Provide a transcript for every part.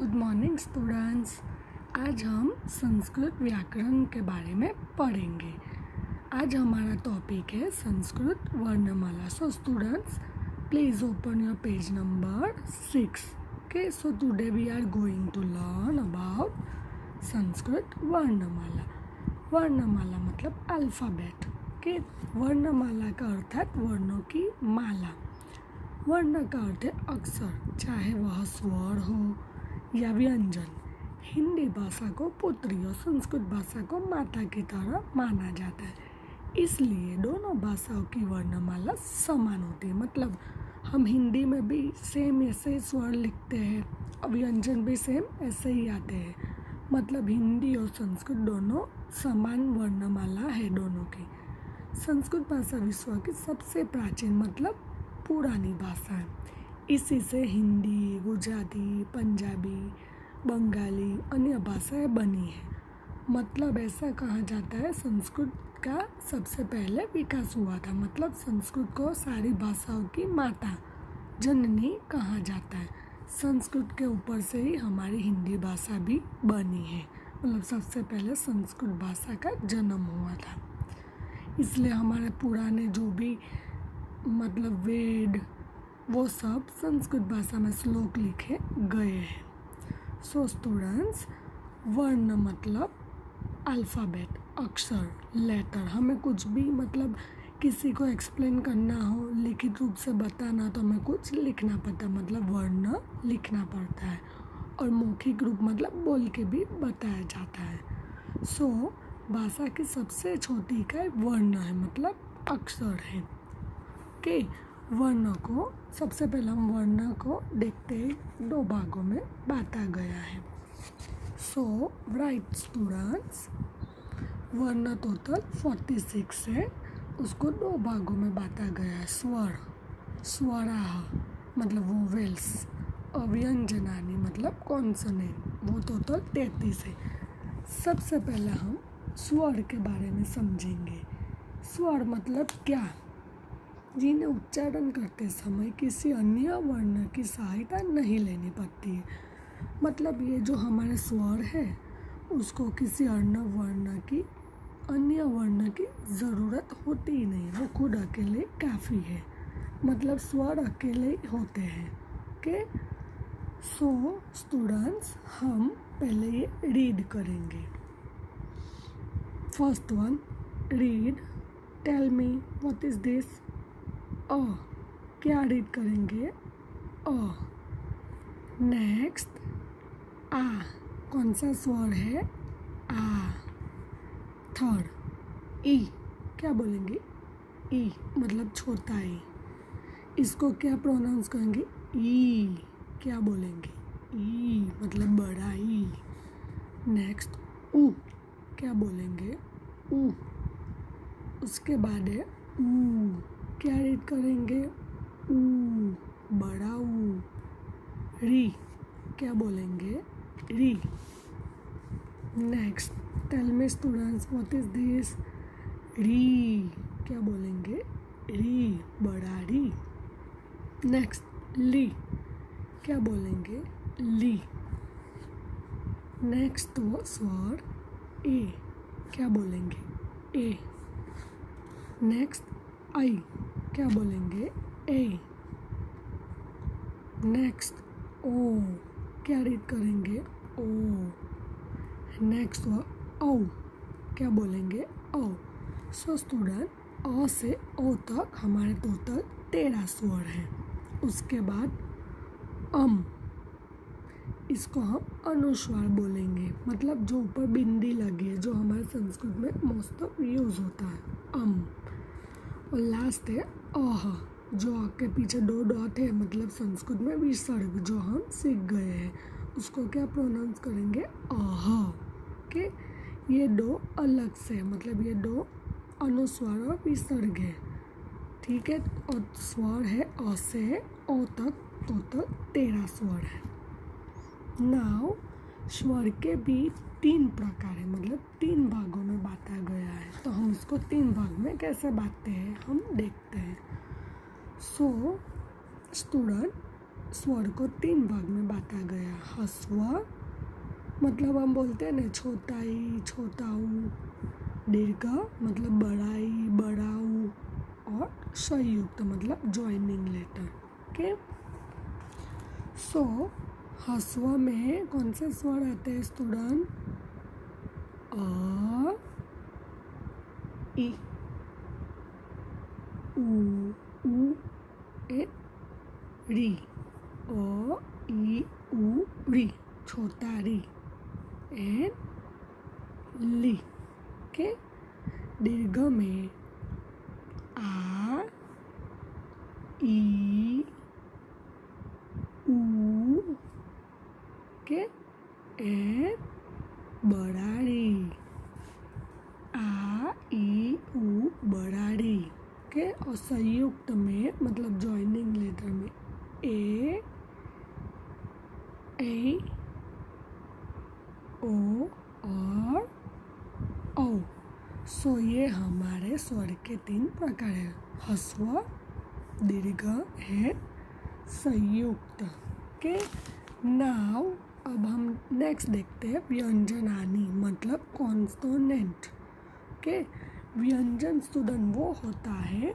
Good morning students. आज हम संस्कृत व्याकरण के बारे में पढ़ेंगे। आज हमारा टॉपिक है संस्कृत वर्णमाला। So students please open your page number 6। Okay, so today we are going to learn about Sanskrit वर्णमाला। वर्णमाला मतलब अल्फ़ाबेट। ओके, वर्णमाला का अर्थ है वर्णों की माला। वर्ण का अर्थ है अक्षर, चाहे वह स्वर हो या व्यंजन। हिंदी भाषा को पुत्री और संस्कृत भाषा को माता की तरह माना जाता है, इसलिए दोनों भाषाओं की वर्णमाला समान होती है। मतलब हम हिंदी में भी सेम ऐसे स्वर लिखते हैं और व्यंजन भी सेम ऐसे ही आते हैं। मतलब हिंदी और संस्कृत दोनों समान वर्णमाला है दोनों की। संस्कृत भाषा विश्व की सबसे प्राचीन मतलब पुरानी भाषा है। इसी से हिंदी, गुजराती, पंजाबी, बंगाली अन्य भाषाएं बनी हैं। मतलब ऐसा कहा जाता है संस्कृत का सबसे पहले विकास हुआ था। मतलब संस्कृत को सारी भाषाओं की माता, जननी कहा जाता है। संस्कृत के ऊपर से ही हमारी हिंदी भाषा भी बनी है। मतलब सबसे पहले संस्कृत भाषा का जन्म हुआ था, इसलिए हमारे पुराने जो भी मतलब वेद वो सब संस्कृत भाषा में श्लोक लिखे गए हैं। सो स्टूडेंट्स, वर्ण मतलब अल्फ़ाबेट, अक्षर, लेटर। हमें कुछ भी मतलब किसी को एक्सप्लेन करना हो, लिखित रूप से बताना, तो हमें कुछ लिखना पड़ता है, मतलब वर्ण लिखना पड़ता है। और मौखिक रूप मतलब बोल के भी बताया जाता है। सो भाषा की सबसे छोटी इकाई वर्ण है, मतलब अक्षर है। ओके, वर्ण को सबसे पहले हम वर्ण को देखते हैं, दो भागों में बांटा गया है। सो राइट स्टूडेंट्स, वर्ण टोटल 46 है, उसको दो भागों में बांटा गया है। स्वर, स्वराह मतलब वोवेल्स, और व्यंजनानी मतलब कॉन्सोनेंट, वो टोटल 33 है। सबसे पहले हम स्वर के बारे में समझेंगे। स्वर मतलब क्या? जिन्हें उच्चारण करते समय किसी अन्य वर्ण की सहायता नहीं लेनी पड़ती है। मतलब ये जो हमारे स्वर है उसको किसी अन्य वर्ण की ज़रूरत होती ही नहीं, वो खुद अकेले काफ़ी है। मतलब स्वर अकेले होते हैं। ओके, सो स्टूडेंट्स हम पहले ये रीड करेंगे। First one, read, tell me what is this. Uh, क्या रीड करेंगे? अ। नेक्स्ट, आ, कौन सा स्वर है? आ। थर्ड, ई, क्या बोलेंगे? ई मतलब छोटा ई, इसको क्या प्रोनाउंस करेंगे? ई, क्या बोलेंगे? ई मतलब बड़ा ई। नेक्स्ट, ऊ, क्या बोलेंगे? ऊ। उसके बाद है ऊ, क्या रीड करेंगे? ऊ, बड़ा ऊ। री, क्या बोलेंगे? री। Next, tell me students what is this? री, क्या बोलेंगे? री, बड़ा री। नेक्स्ट, ली, क्या बोलेंगे? ली। नेक्स्ट स्वर ए, क्या बोलेंगे? ए। नेक्स्ट, आई, क्या बोलेंगे? ए। नेक्स्ट, ओ, क्या रीड करेंगे? ओ। नेक्स्ट ओ, क्या बोलेंगे? ओ। सो स्टूडेंट, अ से ओ तक हमारे टोटल 13 स्वर हैं। उसके बाद इसको हम अनुस्वार बोलेंगे, मतलब जो ऊपर बिंदी लगी है, जो हमारे संस्कृत में मोस्ट ऑफ यूज होता है, और लास्ट है अह, जो आपके पीछे दो डॉट है, मतलब संस्कृत में विसर्ग जो हम सीख गए हैं, उसको क्या प्रोनाउंस करेंगे? अह। ओके, ये दो अलग से, मतलब ये दो अनुस्वार और विसर्ग है। ठीक है, और स्वर है अ से ओ तक टोटल 13 स्वर है। नाउ स्वर के भी 3 प्रकार है, मतलब 3 भागों में बांटा गया है। तो हम इसको 3 भाग में कैसे बांटते हैं हम देखते हैं। सो स्टूडेंट, स्वर को 3 भाग में बांटा गया। ह्रस्व मतलब हम बोलते हैं ना छोटा ई, छोटा ऊ। दीर्घ मतलब बड़ा ई, बड़ा ऊ। और संयुक्त मतलब ज्वाइनिंग लेटर। ओके, सो ह्रस्व में कौन से स्वर आते हैं स्टूडेंट? अ, ई, ऊ, ए, री। अ, ई, ऊ, री, छोटा री एंड ली। ओके, दीर्घ में आ, ई, ऊ, के एंड बड़ा री। आ, ई, ऊ, बड़ा री। के और संयुक्त में मतलब ज्वाइनिंग लेटर में ए, ओ और औ। सो ये हमारे स्वर के 3 प्रकार हैं, ह्रस्व, दीर्घ एंड संयुक्त। के नाउ अब हम नेक्स्ट देखते हैं व्यंजनानी मतलब कॉन्सोनेंट। के व्यंजन स्टूडेंट वो होता है,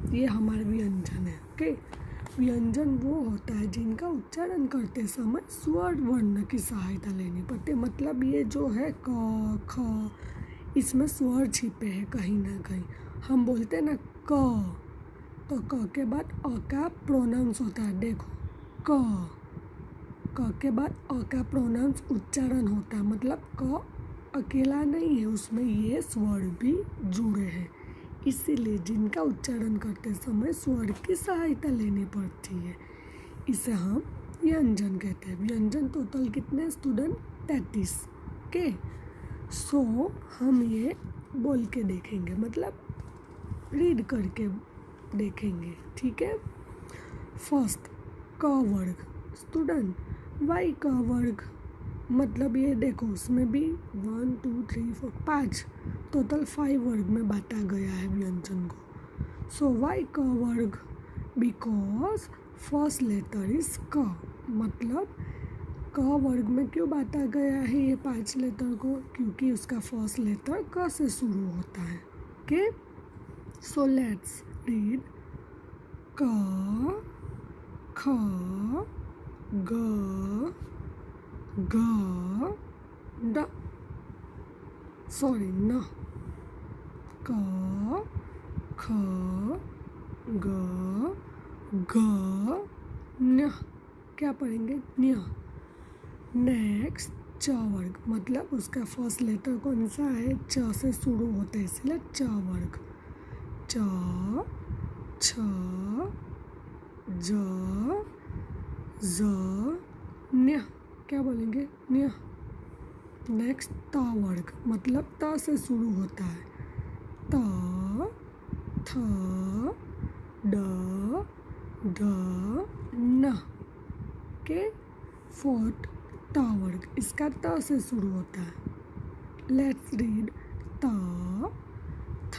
ये हमारे व्यंजन है। ओके, व्यंजन वो होता है जिनका उच्चारण करते समय स्वर वर्ण की सहायता लेनी पड़ती है। मतलब ये जो है क, ख, इसमें स्वर छिपे हैं कहीं ना कहीं। हम बोलते हैं ना क, तो क के बाद अ का प्रोनाउंस होता है। देखो क के बाद अ का प्रोनाउंस उच्चारण होता है। मतलब क अकेला नहीं है, उसमें ये स्वर भी जुड़े हैं। इसीलिए जिनका उच्चारण करते समय स्वर की सहायता लेनी पड़ती है, इसे हम व्यंजन कहते हैं। व्यंजन टोटल कितने स्टूडेंट? 33। के सो हम ये बोल के देखेंगे, मतलब रीड करके देखेंगे। ठीक है, फर्स्ट क वर्ग स्टूडेंट, वाई क वर्ग मतलब ये देखो उसमें भी 1 2 3 4 5 टोटल 5 वर्ग में बांटा गया है व्यंजन को। सो वाई क वर्ग बिकॉज फर्स्ट लेटर इज क। मतलब क वर्ग में क्यों बांटा गया है ये 5 लेटर को? क्योंकि उसका फर्स्ट लेटर क से शुरू होता है। ओके, सो लेट्स रीड क, ख, ग, ग, ड, सॉरी न। क, ख, ग, घ, न्य। क्या पढ़ेंगे? न्य। नेक्स्ट च वर्ग मतलब उसका फर्स्ट लेटर कौन सा है? च से शुरू होता है, इसलिए च वर्ग। च, छ, ज, ज, न्य। क्या बोलेंगे? न्य। नेक्स्ट त वर्ग मतलब त से शुरू होता है। त, थ, ड, ढ, न। के फोर्थ त वर्ग, इसका त से शुरू होता है। लेट्स रीड त, थ,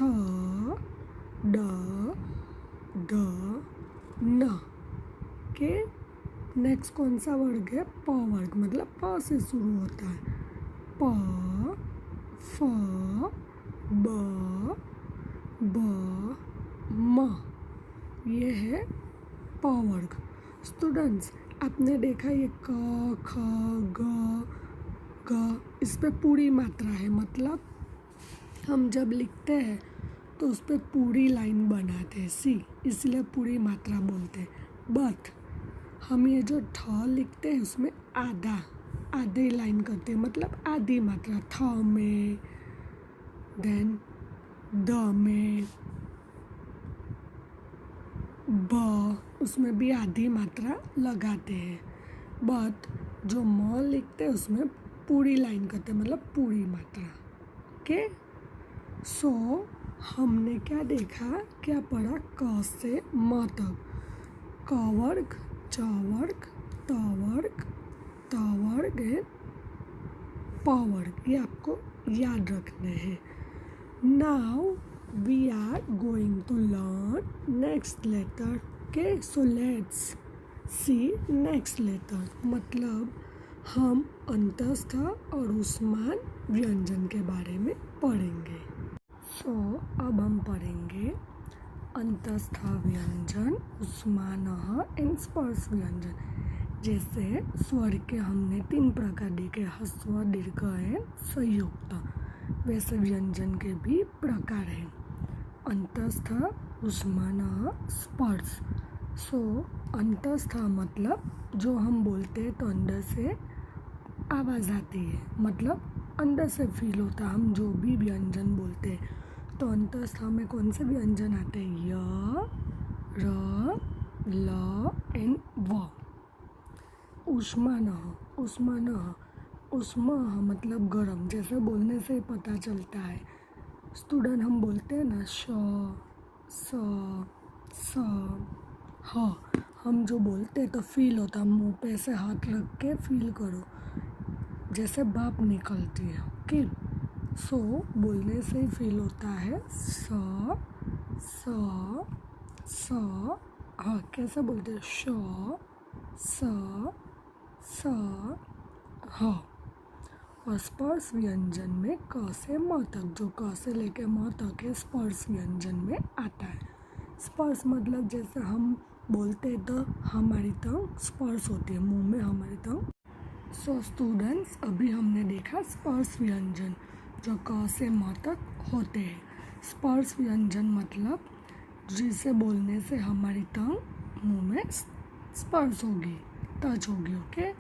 ड, ढ, न। के नेक्स्ट कौन सा वर्ग है? प वर्ग मतलब प से शुरू होता है। प, फ, ब, म। ये है प वर्ग। स्टूडेंट्स आपने देखा ये क, ख, ग, ग, इस पे पूरी मात्रा है। मतलब हम जब लिखते हैं तो उस पर पूरी लाइन बनाते हैं, सी, इसलिए पूरी मात्रा बोलते हैं। बट हम ये जो ठ लिखते हैं उसमें आधी लाइन करते हैं, मतलब आधी मात्रा। थ में, देन द में, ब, उसमें भी आधी मात्रा लगाते हैं। बट जो म लिखते हैं उसमें पूरी लाइन करते हैं, मतलब पूरी मात्रा। ओके, सो हमने क्या देखा, क्या पढ़ा? क से म तक क वर्ग, च वर्ग, त वर्ग, त वर्ग एंड प वर्ग, ये आपको याद रखने हैं। Now we are going to learn next letter. Okay, so let's see next letter, मतलब हम अंतस्थ और उस्मान व्यंजन के बारे में पढ़ेंगे। सो अब हम पढ़ेंगे अंतस्थ व्यंजन, उस्मानः एंड स्पर्श व्यंजन। जैसे स्वर के हमने 3 प्रकार देखे, ह्रस्व, दीर्घ एंड संयुक्त, वैसे व्यंजन के भी प्रकार हैं, अंतस्थ, उस्मानः, स्पर्श। सो अंतस्थ मतलब जो हम बोलते हैं तो अंदर से आवाज़ आती है, मतलब अंदर से फील होता है। हम जो भी व्यंजन बोलते हैं तो अंतस्थ में कौन से व्यंजन आते हैं? य, र, ल एंड व। उष्मानः, उष्मानः, उष्मा मतलब गरम, जैसे बोलने से ही पता चलता है। स्टूडेंट हम बोलते हैं ना श, स, स, ह, हम जो बोलते हैं तो फील होता है। मुंह पे ऐसे हाथ रख के फील करो जैसे भाप निकलती है। ओके, सो बोलने से ही फील होता है। स, स, हाँ कैसे बोलते हैं? श, स, ह। और स्पर्श व्यंजन में क से म तक, जो क से लेके म तक है, स्पर्श व्यंजन में आता है। स्पर्श मतलब जैसे हम बोलते हैं तो हमारी टंग स्पर्श होती है, मुंह में हमारी टंग। सो स्टूडेंट्स, अभी हमने देखा स्पर्श व्यंजन जो क से म तक होते हैं। स्पर्श व्यंजन मतलब जिसे बोलने से हमारी टंग मुंह में स्पर्श होगी, टच होगी। ओके,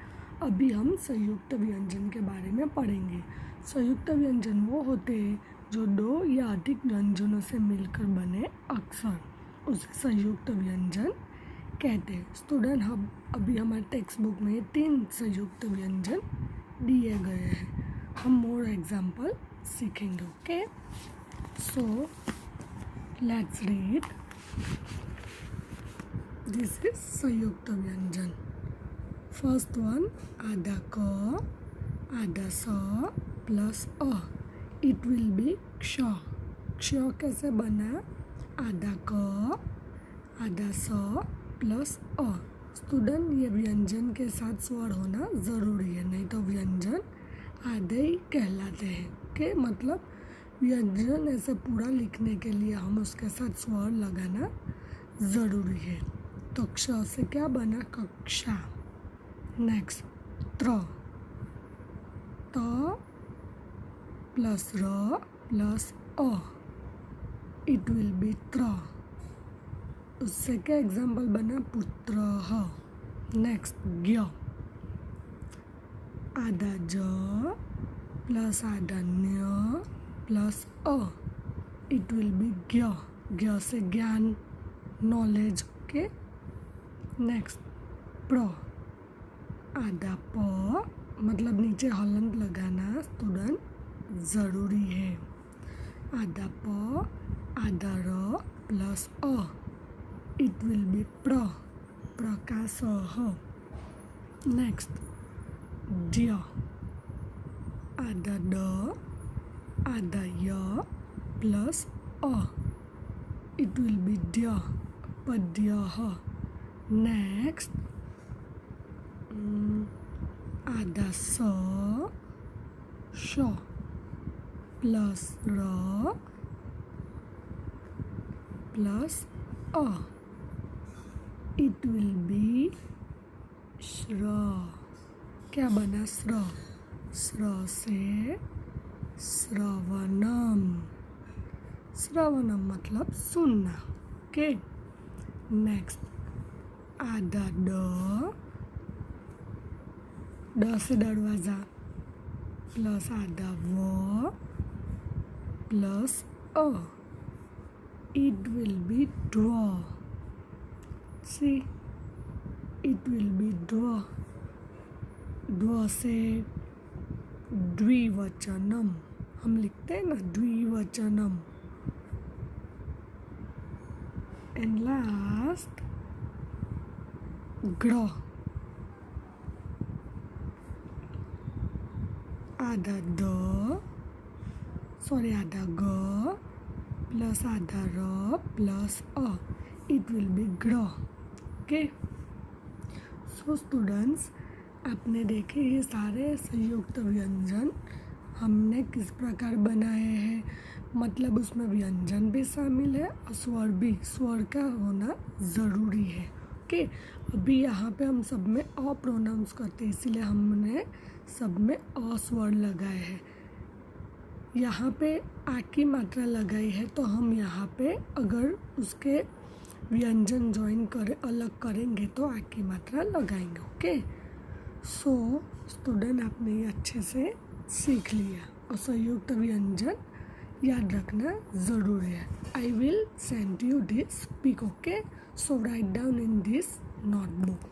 अभी हम संयुक्त व्यंजन के बारे में पढ़ेंगे। संयुक्त व्यंजन वो होते हैं जो 2 या अधिक व्यंजनों से मिलकर बने अक्षर, उसे संयुक्त व्यंजन कहते हैं। स्टूडेंट, हम अभी हमारे टेक्स्ट बुक में 3 संयुक्त व्यंजन दिए गए हैं, हम मोर एग्जाम्पल सीखेंगे। Okay, so let's read. This is संयुक्त व्यंजन। फर्स्ट वन, आधा क, आधा स प्लस अ, इट विल बी क्ष। क्ष कैसे बना? आधा क, आधा स प्लस अ। स्टूडेंट, ये व्यंजन के साथ स्वर होना ज़रूरी है, नहीं तो व्यंजन आधे ही कहलाते हैं। ओके, मतलब व्यंजन ऐसे पूरा लिखने के लिए हम उसके साथ स्वर लगाना ज़रूरी है। तो क्ष से क्या बना? कक्षा। नेक्स्ट, त्र, त प्लस र प्लस अ, इट विल बी त्र। उससे क्या एग्जाम्पल बना? पुत्रः। नेक्स्ट, ज्ञ, आधा ज प्लस आधा न्य प्लस अ, इट विल बी ज्ञ। ज्ञ से ज्ञान, नॉलेज। ओके, नेक्स्ट, प्र, आधा प, मतलब नीचे हलंत लगाना स्टूडेंट ज़रूरी है। आधा प, आधा र प्लस अ, इट विल बी प्र, प्रकाशः। नेक्स्ट, ड्य, आधा ड, आधा य प्लस अ, इट विल बी ड्य, पद्यः। नेक्स्ट, आधा स, श प्लस र प्लस अ, इट विल बी श्र। क्या बना? श्र। श्र से श्रवणम। श्रवणम मतलब सुनना। ओके, नेक्स्ट, आधा ड से दरवाज़ा प्लस आधा व प्लस अ, इट विल बी ड्र। सी, इट विल बी ड्र। ड्र से द्विवचनम, हम लिखते हैं ना द्विवचनम। एंड लास्ट, ग्र, आधा आधा ग प्लस आधा र प्लस अ, इट विल बी ग्र। ओके, सो स्टूडेंट्स, आपने देखे ये सारे संयुक्त व्यंजन हमने किस प्रकार बनाए हैं, मतलब उसमें व्यंजन भी शामिल है और स्वर का होना ज़रूरी है। ओके, अभी यहाँ पे हम सब में अ प्रोनाउंस करते हैं, इसीलिए हमने सब में अ स्वर लगाए हैं। यहाँ पे आ की मात्रा लगाई है तो हम यहाँ पे अगर उसके व्यंजन ज्वाइन करें अलग करेंगे तो आ की मात्रा लगाएंगे। ओके, सो स्टूडेंट आपने ये अच्छे से सीख लिया और संयुक्त व्यंजन याद रखना ज़रूरी है। I will send you this pic. Okay, so write down in this notebook.